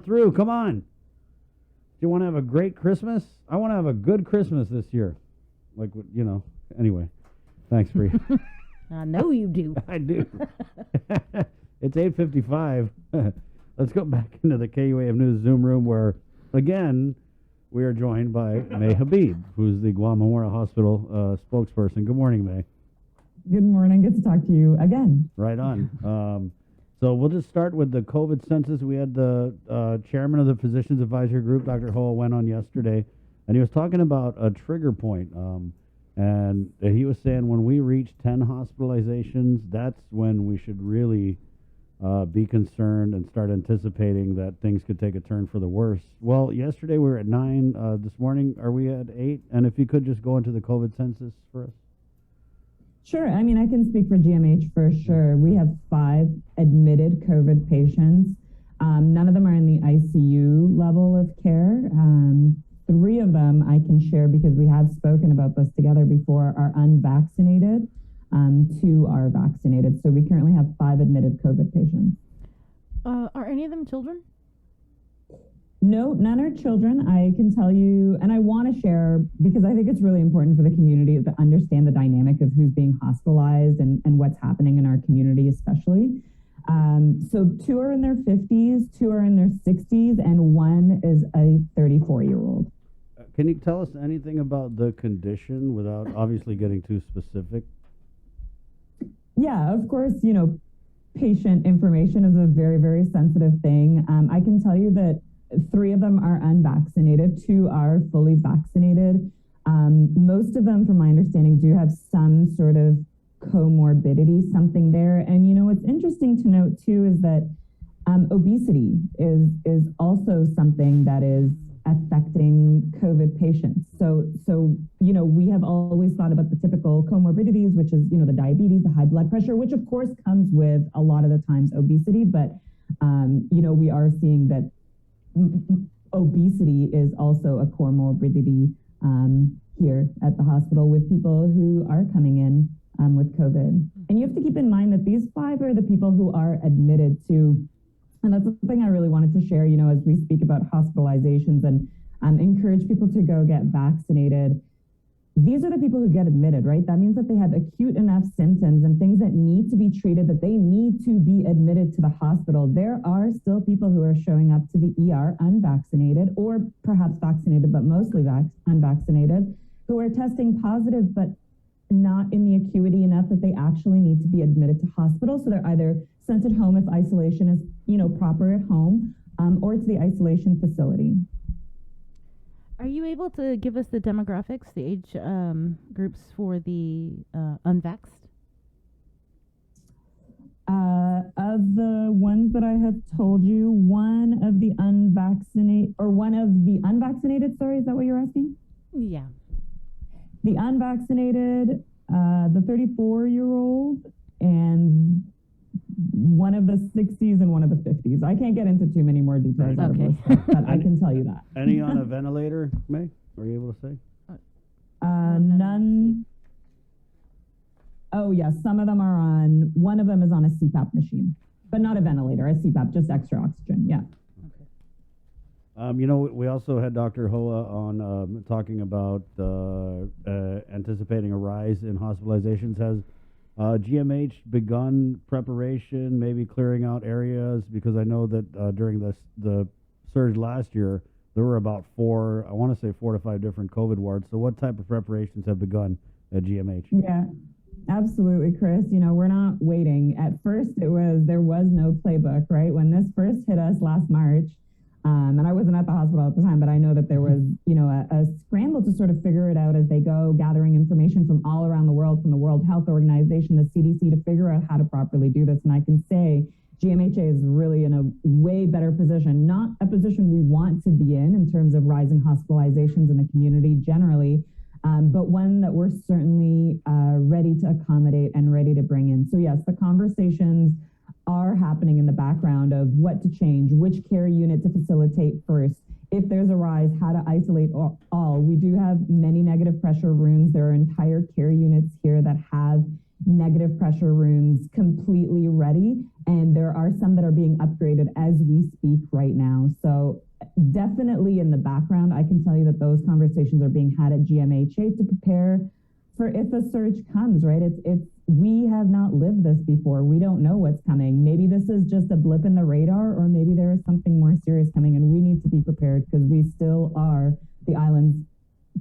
Through. Come on. Do you want to have a great Christmas? I want to have a good Christmas this year. Like, anyway. Thanks, Bree. I know you do. I do. It's 8:55. Let's go back into the KUAM News Zoom room where, again, we are joined by Mai Habib, who's the Guam Memorial Hospital spokesperson. Good morning, May. Good morning. Good to talk to you again. Right on. So we'll just start with the COVID census. We had the chairman of the Physicians Advisory Group, Dr. Hoa, went on yesterday, and he was talking about a trigger point. And he was saying when we reach 10 hospitalizations, that's when we should really be concerned and start anticipating that things could take a turn for the worse. Well, yesterday we were at 9. This morning, are we at 8? And if you could just go into the COVID census for us. Sure. I mean, I can speak for GMH for sure. We have 5 admitted COVID patients. None of them are in the ICU level of care. 3 of them I can share because we have spoken about this together before are unvaccinated. 2 are vaccinated. So we currently have 5 admitted COVID patients. Are any of them children? No, none are children. I can tell you, and I want to share because I think it's really important for the community to understand the dynamic of who's being hospitalized and what's happening in our community, especially. So 2 are in their 50s, 2 are in their 60s, and 1 is a 34-year-old. Can you tell us anything about the condition without obviously getting too specific? Yeah, of course, patient information is a very, very sensitive thing. I can tell you that 3 of them are unvaccinated, 2 are fully vaccinated. Most of them, from my understanding, do have some sort of comorbidity, something there. And, what's interesting to note, too, is that obesity is also something that is affecting COVID patients. So we have always thought about the typical comorbidities, which is, the diabetes, the high blood pressure, which of course comes with a lot of the times obesity. But, we are seeing that obesity is also a comorbidity here at the hospital with people who are coming in with COVID. And you have to keep in mind that these 5 are the people who are admitted to. And that's something I really wanted to share, as we speak about hospitalizations and encourage people to go get vaccinated. These are the people who get admitted, right? That means that they have acute enough symptoms and things that need to be treated, that they need to be admitted to the hospital. There are still people who are showing up to the ER unvaccinated or perhaps vaccinated, but mostly unvaccinated, who are testing positive, but not in the acuity enough that they actually need to be admitted to hospital. So they're either sent at home if isolation is, proper at home, or to the isolation facility. Are you able to give us the demographics, the age groups for the unvaxxed? Of the ones that I have told you, one of the unvaccinated, sorry, is that what you're asking? Yeah. The unvaccinated, the 34-year-old, and one of the 60s and one of the 50s. I can't get into too many more details, okay. But I can tell you that. Any on a ventilator, May? Are you able to say? None. Oh, yes. Some of them are on, one of them is on a CPAP machine, but not a ventilator, a CPAP, just extra oxygen. Yeah. We also had Dr. Hoa on talking about anticipating a rise in hospitalizations. Has GMH begun preparation, maybe clearing out areas? Because I know that during the surge last year, there were about 4 to 5 different COVID wards. So what type of preparations have begun at GMH? Yeah, absolutely, Chris. We're not waiting. At first, there was no playbook, right? When this first hit us last March, and I wasn't at the hospital at the time, but I know that there was, a scramble to sort of figure it out as they go, gathering information from all around the world, from the World Health Organization, the CDC, to figure out how to properly do this. And I can say GMHA is really in a way better position, not a position we want to be in terms of rising hospitalizations in the community generally, but one that we're certainly ready to accommodate and ready to bring in. So yes, the conversations are happening in the background of what to change, which care unit to facilitate first. If there's a rise, how to isolate all. We do have many negative pressure rooms. There are entire care units here that have negative pressure rooms completely ready. And there are some that are being upgraded as we speak right now. So definitely in the background, I can tell you that those conversations are being had at GMHA to prepare for if a surge comes, right? We have not lived this before. We don't know what's coming. Maybe this is just a blip in the radar, or maybe there is something more serious coming, and we need to be prepared because we still are the island's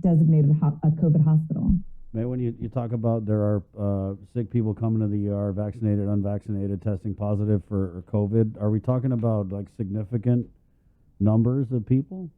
designated a COVID hospital. May, when you talk about there are sick people coming to the ER, vaccinated, unvaccinated, testing positive for COVID, are we talking about like significant numbers of people?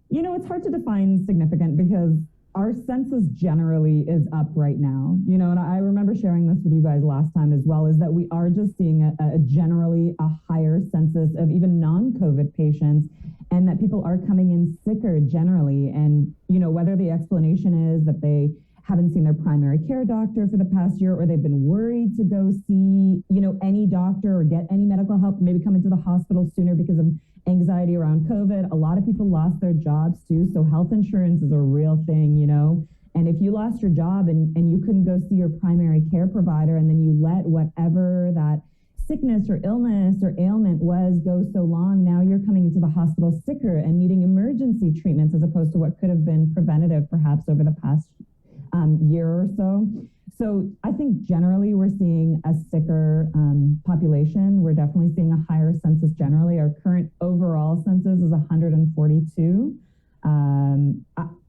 You know, it's hard to define significant because our census generally is up right now. You know, and I remember sharing this with you guys last time as well, is that we are just seeing a generally a higher census of even non-COVID patients, and that people are coming in sicker generally. And, you know, whether the explanation is that they haven't seen their primary care doctor for the past year, or they've been worried to go see, you know, any doctor or get any medical help, maybe come into the hospital sooner because of anxiety around COVID. A lot of people lost their jobs too. So health insurance is a real thing, you know. And if you lost your job and you couldn't go see your primary care provider, and then you let whatever that sickness or illness or ailment was go so long, now you're coming into the hospital sicker and needing emergency treatments as opposed to what could have been preventative perhaps over the past year or so. So I think generally we're seeing a sicker population. We're definitely seeing a higher census generally. Our current overall census is 142.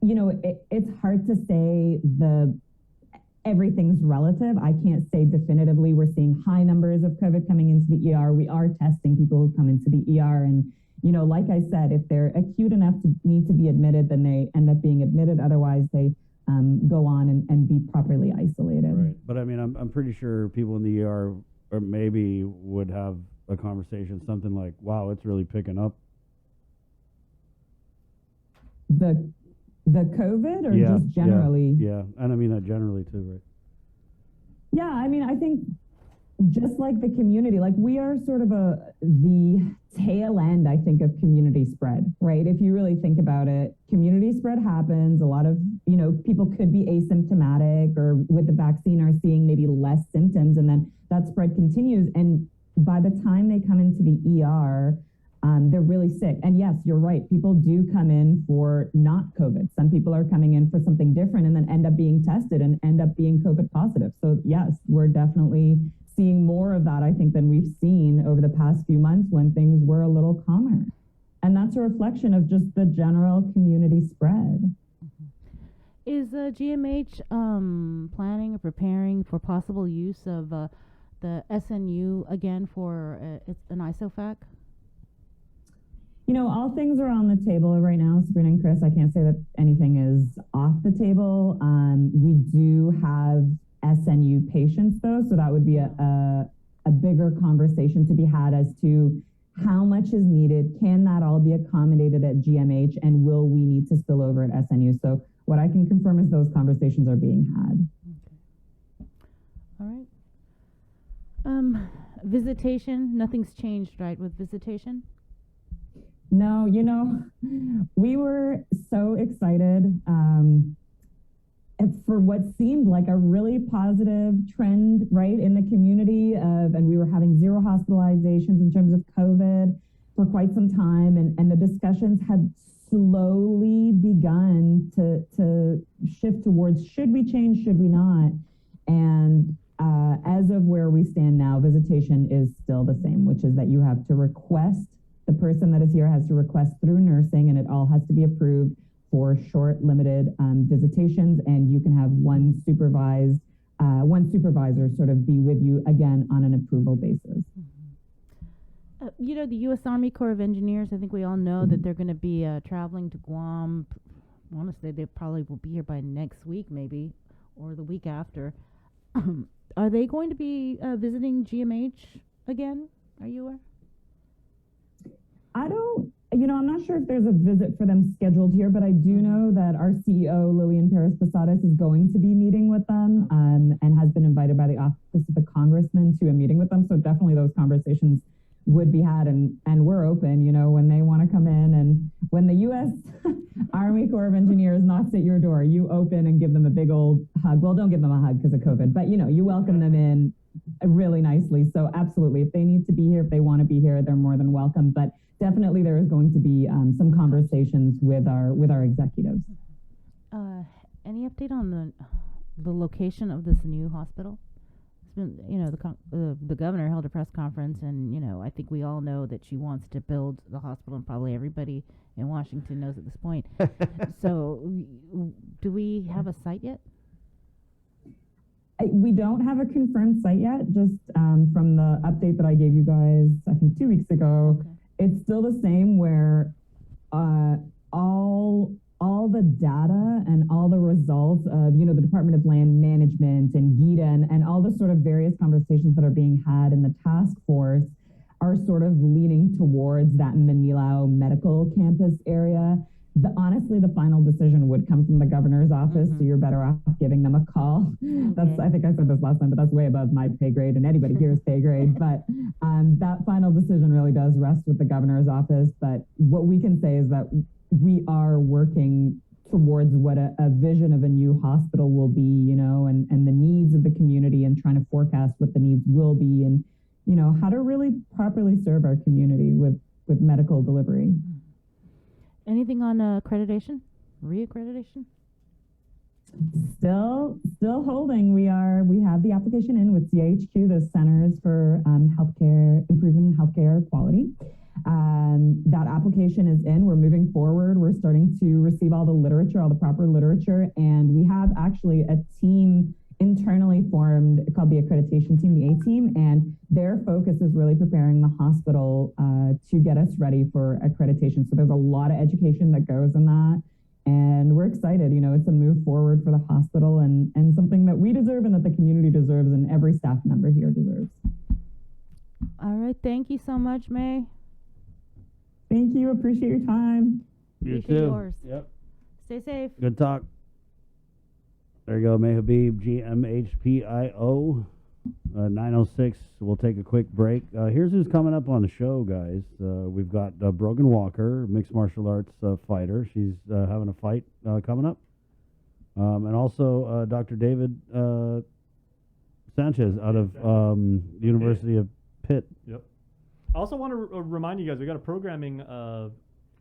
You know, it's hard to say everything's relative. I can't say definitively we're seeing high numbers of COVID coming into the ER. We are testing people who come into the ER. And, you know, like I said, if they're acute enough to need to be admitted, then they end up being admitted. Otherwise, they go on and be properly isolated. Right. But I mean, I'm pretty sure people in the ER or maybe would have a conversation, something like, wow, it's really picking up. The COVID or just generally? Yeah. And I mean that generally too, right? Yeah, I mean, I think just like the community, like we are sort of the tail end, I think, of community spread, right? If you really think about it, community spread happens. A lot of, you know, people could be asymptomatic or with the vaccine are seeing maybe less symptoms, and then that spread continues. And by the time they come into the ER, they're really sick. And yes, you're right. People do come in for not COVID. Some people are coming in for something different and then end up being tested and end up being COVID positive. So yes, we're definitely seeing more of that, I think, than we've seen over the past few months when things were a little calmer. And that's a reflection of just the general community spread. Is GMH planning or preparing for possible use of the SNU again for an ISOFAC? You know, all things are on the table right now, Sabrina and Chris. I can't say that anything is off the table. We do have SNU patients, though, so that would be a bigger conversation to be had as to how much is needed. Can that all be accommodated at GMH, and will we need to spill over at SNU? So what I can confirm is those conversations are being had. Okay. All right. Visitation, nothing's changed, right, with visitation? No, you know, we were so excited for what seemed like a really positive trend, right, in the community and we were having 0 hospitalizations in terms of COVID for quite some time, and the discussions had slowly begun to shift towards, should we change, should we not? And as of where we stand now, visitation is still the same, which is that you have to request, the person that is here has to request through nursing, and it all has to be approved for short, limited visitations, and you can have one supervisor sort of be with you again on an approval basis. Mm-hmm. You know, the U.S. Army Corps of Engineers, I think we all know that they're going to be traveling to Guam. Honestly, they probably will be here by next week, maybe, or the week after. Are they going to be visiting GMH again? Are you aware? I'm not sure if there's a visit for them scheduled here, but I do know that our CEO, Lillian Perez-Posadas, is going to be meeting with them and has been invited by the Office of the Congressman to a meeting with them. So definitely those conversations would be had, and we're open, you know, when they want to come in. And when the U.S. Army Corps of Engineers knocks at your door, you open and give them a big old hug. Well, don't give them a hug because of COVID, but you welcome them in really nicely. So absolutely, if they need to be here, if they want to be here, they're more than welcome. But definitely there is going to be some conversations with our executives. Any update on the location of this new hospital? It's been, the governor held a press conference, and I think we all know that she wants to build the hospital, and probably everybody in Washington knows at this point. So, do we have a site yet? We don't have a confirmed site yet. Just from the update that I gave you guys, I think 2 weeks ago, Okay. it's still the same where all the data and all the results of, the Department of Land Management and GITA and all the sort of various conversations that are being had in the task force are sort of leaning towards that Manilao medical campus area. Honestly, the final decision would come from the governor's office, so you're better off giving them a call. I think I said this last time, but that's way above my pay grade and anybody here's pay grade. But that final decision really does rest with the governor's office. But what we can say is that we are working towards what a vision of a new hospital will be, and the needs of the community, and trying to forecast what the needs will be, and, how to really properly serve our community with medical delivery. Anything on accreditation? Reaccreditation? Still holding. We have the application in with CIHQ, the Centers for Healthcare Improvement and Healthcare Quality. That application is in. We're moving forward. We're starting to receive all the literature, all the proper literature, and we have actually a team internally formed called the accreditation team, the A team, and their focus is really preparing the hospital to get us ready for accreditation. So there's a lot of education that goes in that, and we're excited. It's a move forward for the hospital, and something that we deserve and that the community deserves and every staff member here deserves. All right. Thank you so much, May. Thank you. Appreciate your time. You Appreciate too. yours. Yep. Stay safe. Good talk. There you go, Mai Habib, GMHPIO, 906. We'll take a quick break. Here's who's coming up on the show, guys. We've got Brogan Walker, mixed martial arts fighter. She's having a fight coming up. And also Dr. David Sanchez out of University of Pitt. Yep. I also want to remind you guys, we got a programming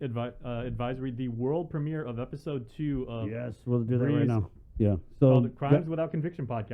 advisory, the world premiere of episode 2 of Yes, we'll do that right Breeze now. Yeah. So called Crimes Without Conviction podcast.